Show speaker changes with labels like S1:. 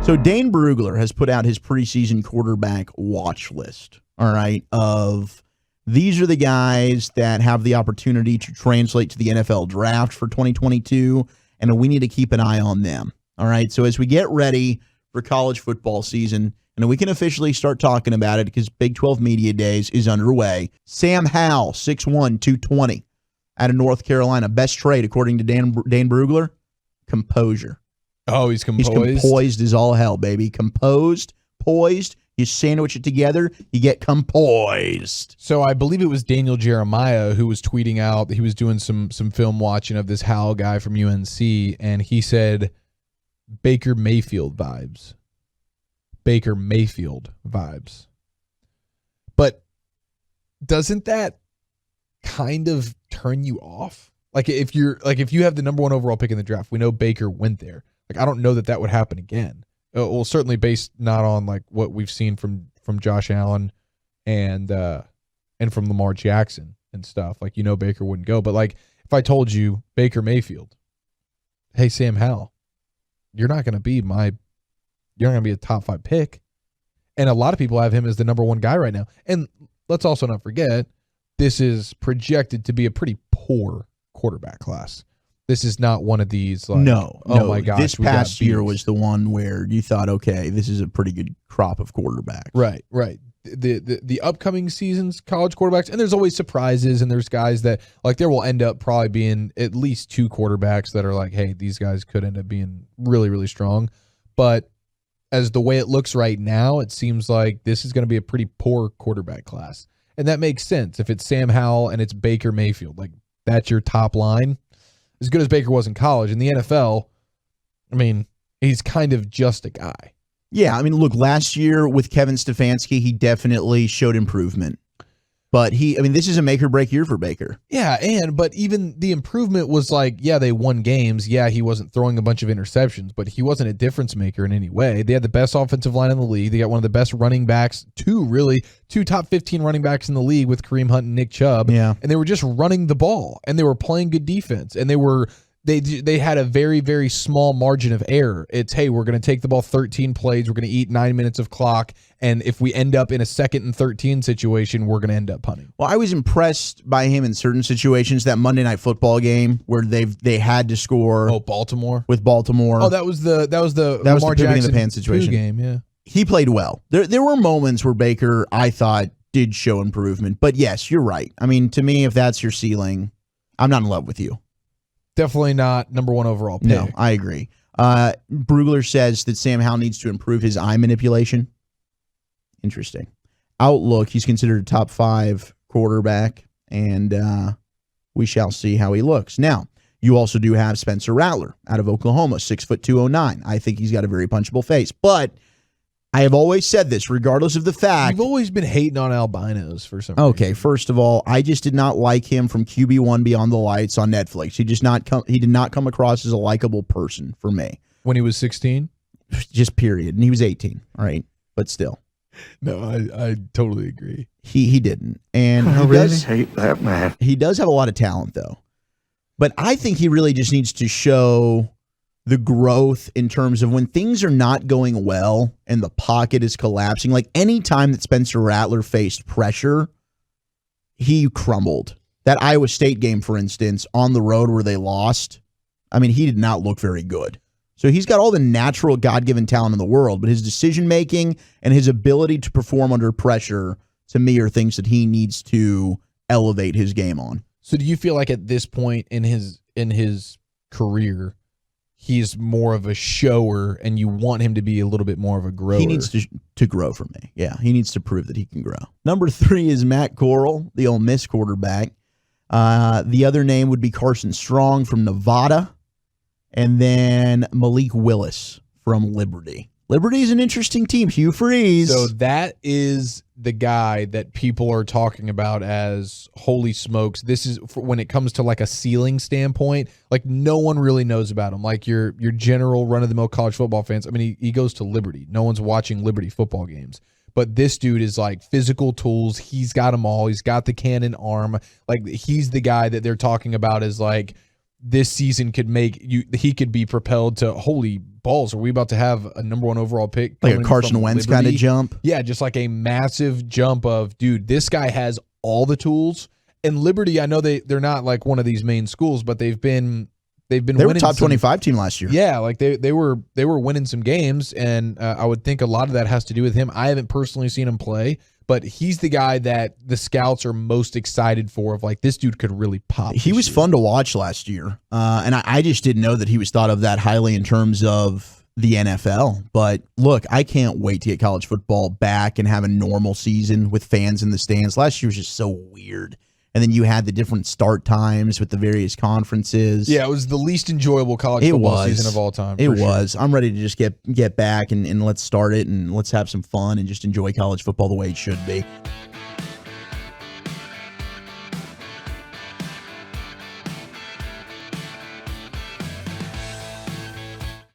S1: So Dane Brugler has put out his preseason quarterback watch list, all right, of these are the guys that have the opportunity to translate to the NFL draft for 2022, and we need to keep an eye on them, all right? So as we get ready for college football season, and we can officially start talking about it because Big 12 Media Days is underway, Sam Howell, 6'1", 220, out of North Carolina. Best trait, according to Dane Brugler, composure.
S2: Oh, he's composed?
S1: He's composed as all hell, baby. Composed, poised. You sandwich it together, you get composed.
S2: So I believe it was Daniel Jeremiah who was tweeting out that he was doing some film watching of this Howell guy from UNC, and he said Baker Mayfield vibes. Baker Mayfield vibes. But doesn't that kind of turn you off? Like if you have the number 1 overall pick in the draft, we know Baker went there. Like I don't know that would happen again. Well, certainly based not on like what we've seen from Josh Allen and from Lamar Jackson and stuff. Like Baker wouldn't go, but like if I told you Baker Mayfield, hey Sam Howell, you're not going to be a top 5 pick, and a lot of people have him as the number 1 guy right now. And let's also not forget, this is projected to be a pretty poor quarterback class. This is not one of these like,
S1: no,
S2: my gosh.
S1: This past year was the one where you thought, okay, this is a pretty good crop of quarterbacks.
S2: Right. The upcoming seasons, college quarterbacks, and there's always surprises, and there's guys that like there will end up probably being at least 2 quarterbacks that are like, hey, these guys could end up being really, really strong. But as the way it looks right now, it seems like this is going to be a pretty poor quarterback class. And that makes sense. If it's Sam Howell and it's Baker Mayfield, like that's your top line. As good as Baker was in college, in the NFL, I mean, he's kind of just a guy.
S1: Yeah, I mean, look, last year with Kevin Stefanski, he definitely showed improvement. But this is a make or break year for Baker.
S2: Yeah, but even the improvement was like, yeah, they won games. Yeah, he wasn't throwing a bunch of interceptions, but he wasn't a difference maker in any way. They had the best offensive line in the league. They got one of the best running backs, two top 15 running backs in the league with Kareem Hunt and Nick Chubb.
S1: Yeah.
S2: And they were just running the ball, and they were playing good defense, and they had a very, very small margin of error. It's, hey, we're going to take the ball 13 plays. We're going to eat 9 minutes of clock. And if we end up in a 2nd and 13 situation, we're going to end up punting.
S1: Well, I was impressed by him in certain situations. That Monday Night Football game where they had to score.
S2: Oh, Baltimore?
S1: With Baltimore.
S2: Oh, that was the Lamar Jackson
S1: in the pants situation
S2: game, yeah.
S1: He played well. There were moments where Baker, I thought, did show improvement. But yes, you're right. I mean, to me, if that's your ceiling, I'm not in love with you.
S2: Definitely not number 1 overall pick.
S1: No, I agree. Brugler says that Sam Howell needs to improve his eye manipulation. Interesting. Outlook, he's considered a top 5 quarterback, and we shall see how he looks. Now, you also do have Spencer Rattler out of Oklahoma, 6'2", 209. I think he's got a very punchable face. But I have always said this, regardless of the fact.
S2: You've always been hating on albinos for some reason.
S1: Okay, first of all, I just did not like him from QB1 Beyond the Lights on Netflix. He did not come across as a likable person for me.
S2: When he was 16?
S1: Just period. And he was 18, all right? But still.
S2: No, I totally agree.
S1: He didn't. And
S3: I really hate that man.
S1: He does have a lot of talent, though. But I think he really just needs to show the growth in terms of when things are not going well and the pocket is collapsing. Like any time that Spencer Rattler faced pressure, he crumbled. That Iowa State game, for instance, on the road where they lost, I mean, he did not look very good. So he's got all the natural God-given talent in the world, but his decision-making and his ability to perform under pressure, to me, are things that he needs to elevate his game on.
S2: So do you feel like at this point in his career, he's more of a shower and you want him to be a little bit more of a grower?
S1: He needs to grow for me. Yeah, he needs to prove that he can grow. Number 3 is Matt Corral, the Ole Miss quarterback. The other name would be Carson Strong from Nevada. And then Malik Willis from Liberty. Liberty is an interesting team. Hugh Freeze.
S2: So that is the guy that people are talking about as, holy smokes, this is when it comes to like a ceiling standpoint, like no one really knows about him. Like your general run-of-the-mill college football fans. I mean, he goes to Liberty. No one's watching Liberty football games. But this dude is like physical tools. He's got them all. He's got the cannon arm. Like he's the guy that they're talking about as like, this season could make he could be propelled to, holy balls, are we about to have a number 1 overall pick?
S1: Like a Carson Wentz kind of jump?
S2: Yeah, just like a massive jump of, dude, this guy has all the tools. And Liberty, I know they're not like one of these main schools, but they were winning
S1: top 25 team last year.
S2: Yeah, like they were winning some games, and I would think a lot of that has to do with him. I haven't personally seen him play, but he's the guy that the scouts are most excited for, of like, this dude could really pop.
S1: He was fun to watch last year, and I just didn't know that he was thought of that highly in terms of the NFL. But look, I can't wait to get college football back and have a normal season with fans in the stands. Last year was just so weird. And then you had the different start times with the various conferences.
S2: Yeah, it was the least enjoyable college football season of all time.
S1: It was. I'm ready to just get back and let's start it and let's have some fun and just enjoy college football the way it should be.